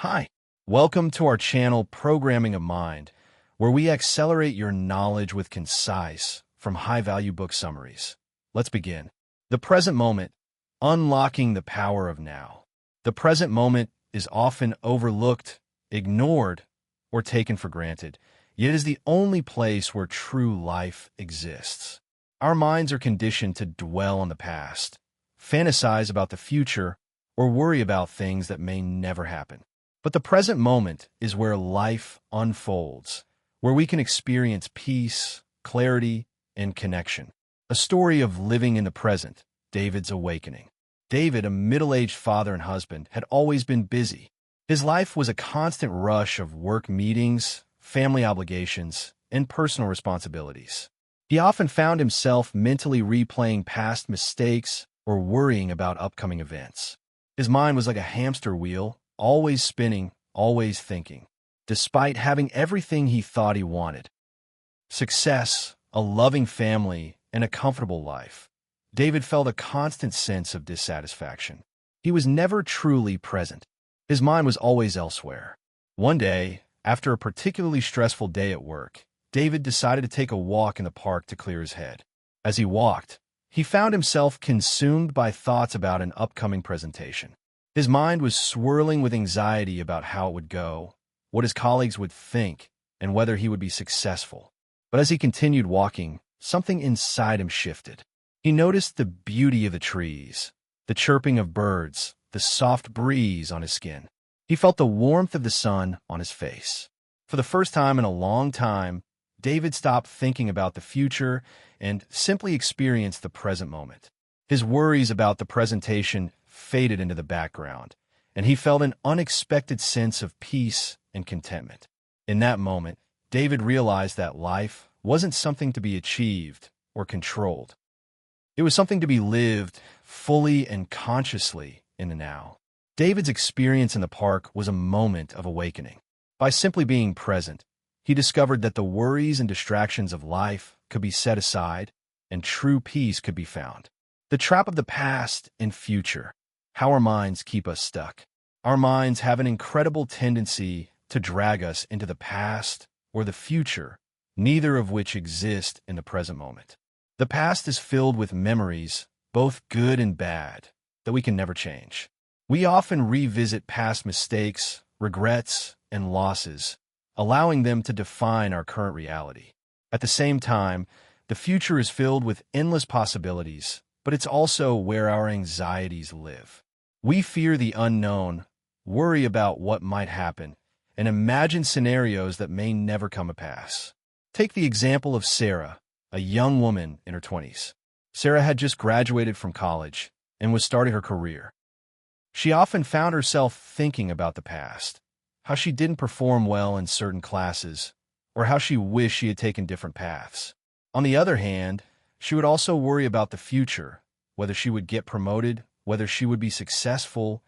Hi, welcome to our channel Programming a Mind, where we accelerate your knowledge with concise, from high-value book summaries. Let's begin. The present moment, unlocking the power of now. The present moment is often overlooked, ignored, or taken for granted, yet is the only place where true life exists. Our minds are conditioned to dwell on the past, fantasize about the future, or worry about things that may never happen. But the present moment is where life unfolds, where we can experience peace, clarity, and connection. A story of living in the present, David's awakening. David, a middle-aged father and husband, had always been busy. His life was a constant rush of work meetings, family obligations, and personal responsibilities. He often found himself mentally replaying past mistakes or worrying about upcoming events. His mind was like a hamster wheel, always spinning, always thinking, despite having everything he thought he wanted. Success, a loving family, and a comfortable life. David felt a constant sense of dissatisfaction. He was never truly present. His mind was always elsewhere. One day, after a particularly stressful day at work, David decided to take a walk in the park to clear his head. As he walked, he found himself consumed by thoughts about an upcoming presentation. His mind was swirling with anxiety about how it would go, what his colleagues would think, and whether he would be successful. But as he continued walking, something inside him shifted. He noticed the beauty of the trees, the chirping of birds, the soft breeze on his skin. He felt the warmth of the sun on his face. For the first time in a long time, David stopped thinking about the future and simply experienced the present moment. His worries about the presentation faded into the background, and he felt an unexpected sense of peace and contentment. In that moment, David realized that life wasn't something to be achieved or controlled. It was something to be lived fully and consciously in the now. David's experience in the park was a moment of awakening. By simply being present, he discovered that the worries and distractions of life could be set aside and true peace could be found. The trap of the past and future. How our minds keep us stuck. Our minds have an incredible tendency to drag us into the past or the future, neither of which exist in the present moment. The past is filled with memories, both good and bad, that we can never change. We often revisit past mistakes, regrets, and losses, allowing them to define our current reality. At the same time, the future is filled with endless possibilities, but it's also where our anxieties live. We fear the unknown, worry about what might happen, and imagine scenarios that may never come to pass. Take the example of Sarah, a young woman in her 20s. Sarah had just graduated from college and was starting her career. She often found herself thinking about the past, how she didn't perform well in certain classes, or how she wished she had taken different paths. On the other hand, she would also worry about the future, whether she would get promoted, whether she would be successful,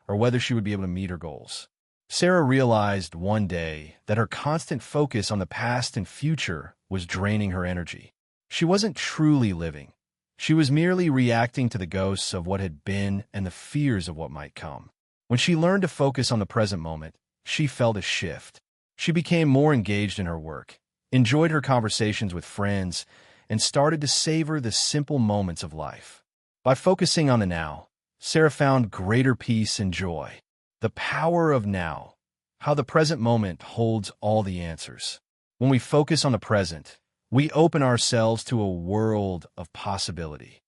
or whether she would be able to meet her goals. Sarah realized one day that her constant focus on the past and future was draining her energy. She wasn't truly living. She was merely reacting to the ghosts of what had been and the fears of what might come. When she learned to focus on the present moment, she felt a shift. She became more engaged in her work, enjoyed her conversations with friends, and started to savor the simple moments of life. By focusing on the now, Sarah found greater peace and joy. The power of now, how the present moment holds all the answers. When we focus on the present, we open ourselves to a world of possibility.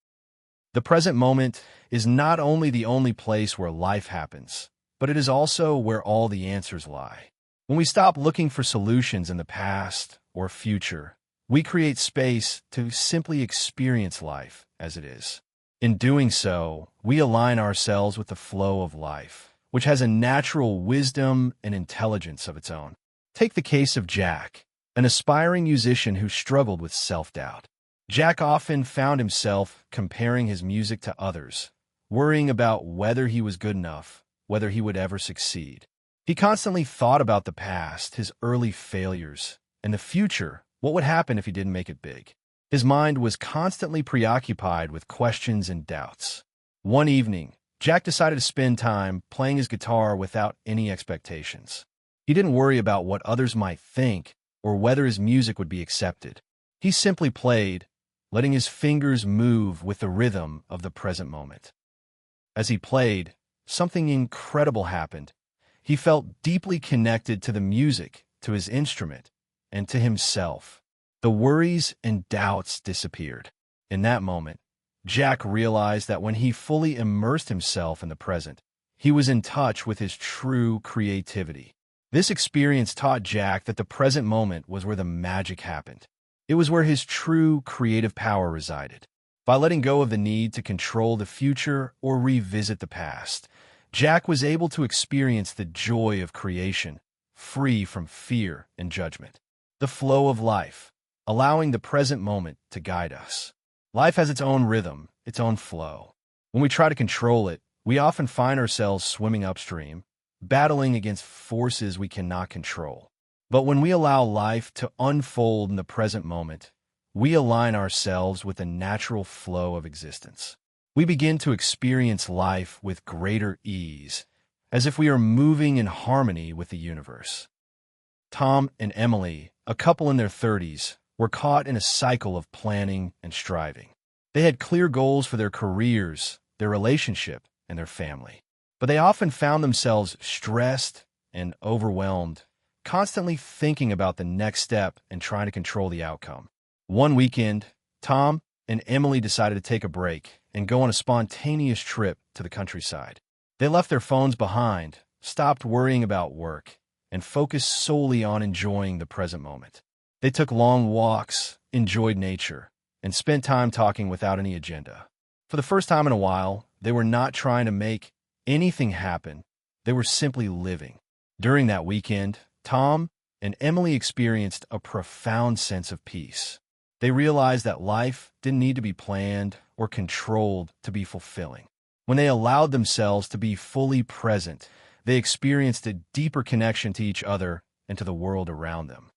The present moment is not only the only place where life happens, but it is also where all the answers lie. When we stop looking for solutions in the past or future, we create space to simply experience life as it is. In doing so, we align ourselves with the flow of life, which has a natural wisdom and intelligence of its own. Take the case of Jack, an aspiring musician who struggled with self-doubt. Jack often found himself comparing his music to others, worrying about whether he was good enough, whether he would ever succeed. He constantly thought about the past, his early failures, and the future, what would happen if he didn't make it big. His mind was constantly preoccupied with questions and doubts. One evening, Jack decided to spend time playing his guitar without any expectations. He didn't worry about what others might think or whether his music would be accepted. He simply played, letting his fingers move with the rhythm of the present moment. As he played, something incredible happened. He felt deeply connected to the music, to his instrument, and to himself. The worries and doubts disappeared. In that moment, Jack realized that when he fully immersed himself in the present, he was in touch with his true creativity. This experience taught Jack that the present moment was where the magic happened. It was where his true creative power resided. By letting go of the need to control the future or revisit the past, Jack was able to experience the joy of creation, free from fear and judgment. The flow of life, allowing the present moment to guide us. Life has its own rhythm, its own flow. When we try to control it, we often find ourselves swimming upstream, battling against forces we cannot control. But when we allow life to unfold in the present moment, we align ourselves with the natural flow of existence. We begin to experience life with greater ease, as if we are moving in harmony with the universe. Tom and Emily, a couple in their 30s, were caught in a cycle of planning and striving. They had clear goals for their careers, their relationship, and their family. But they often found themselves stressed and overwhelmed, constantly thinking about the next step and trying to control the outcome. One weekend, Tom and Emily decided to take a break and go on a spontaneous trip to the countryside. They left their phones behind, stopped worrying about work, and focused solely on enjoying the present moment. They took long walks, enjoyed nature, and spent time talking without any agenda. For the first time in a while, they were not trying to make anything happen. They were simply living. During that weekend, Tom and Emily experienced a profound sense of peace. They realized that life didn't need to be planned or controlled to be fulfilling. When they allowed themselves to be fully present, they experienced a deeper connection to each other and to the world around them.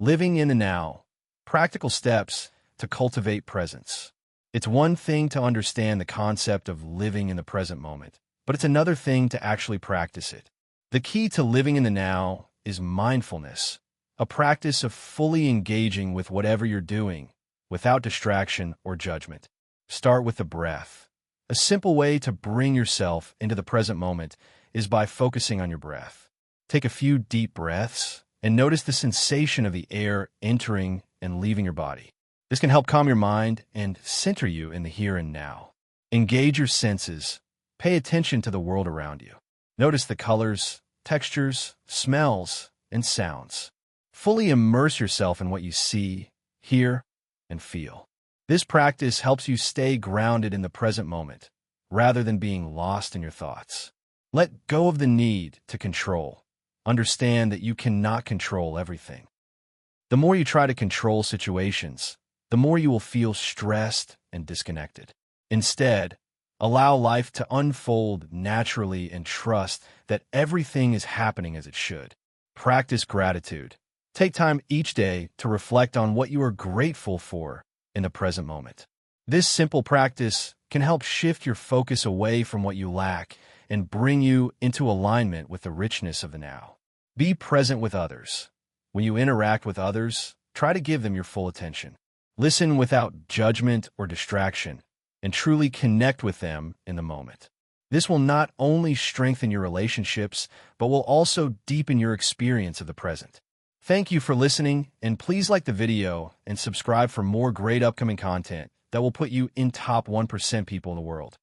Living in the now. Practical steps to cultivate presence. It's one thing to understand the concept of living in the present moment, but it's another thing to actually practice it. The key to living in the now is mindfulness, a practice of fully engaging with whatever you're doing, without distraction or judgment. Start with the breath. A simple way to bring yourself into the present moment is by focusing on your breath. Take a few deep breaths and notice the sensation of the air entering and leaving your body. This can help calm your mind and center you in the here and now. Engage your senses. Pay attention to the world around you. Notice the colors, textures, smells, and sounds. Fully immerse yourself in what you see, hear, and feel. This practice helps you stay grounded in the present moment, rather than being lost in your thoughts. Let go of the need to control. Understand that you cannot control everything. The more you try to control situations, the more you will feel stressed and disconnected. Instead, allow life to unfold naturally and trust that everything is happening as it should. Practice gratitude. Take time each day to reflect on what you are grateful for in the present moment. This simple practice can help shift your focus away from what you lack and bring you into alignment with the richness of the now. Be present with others. When you interact with others, try to give them your full attention. Listen without judgment or distraction, and truly connect with them in the moment. This will not only strengthen your relationships, but will also deepen your experience of the present. Thank you for listening, and please like the video and subscribe for more great upcoming content that will put you in top 1% people in the world.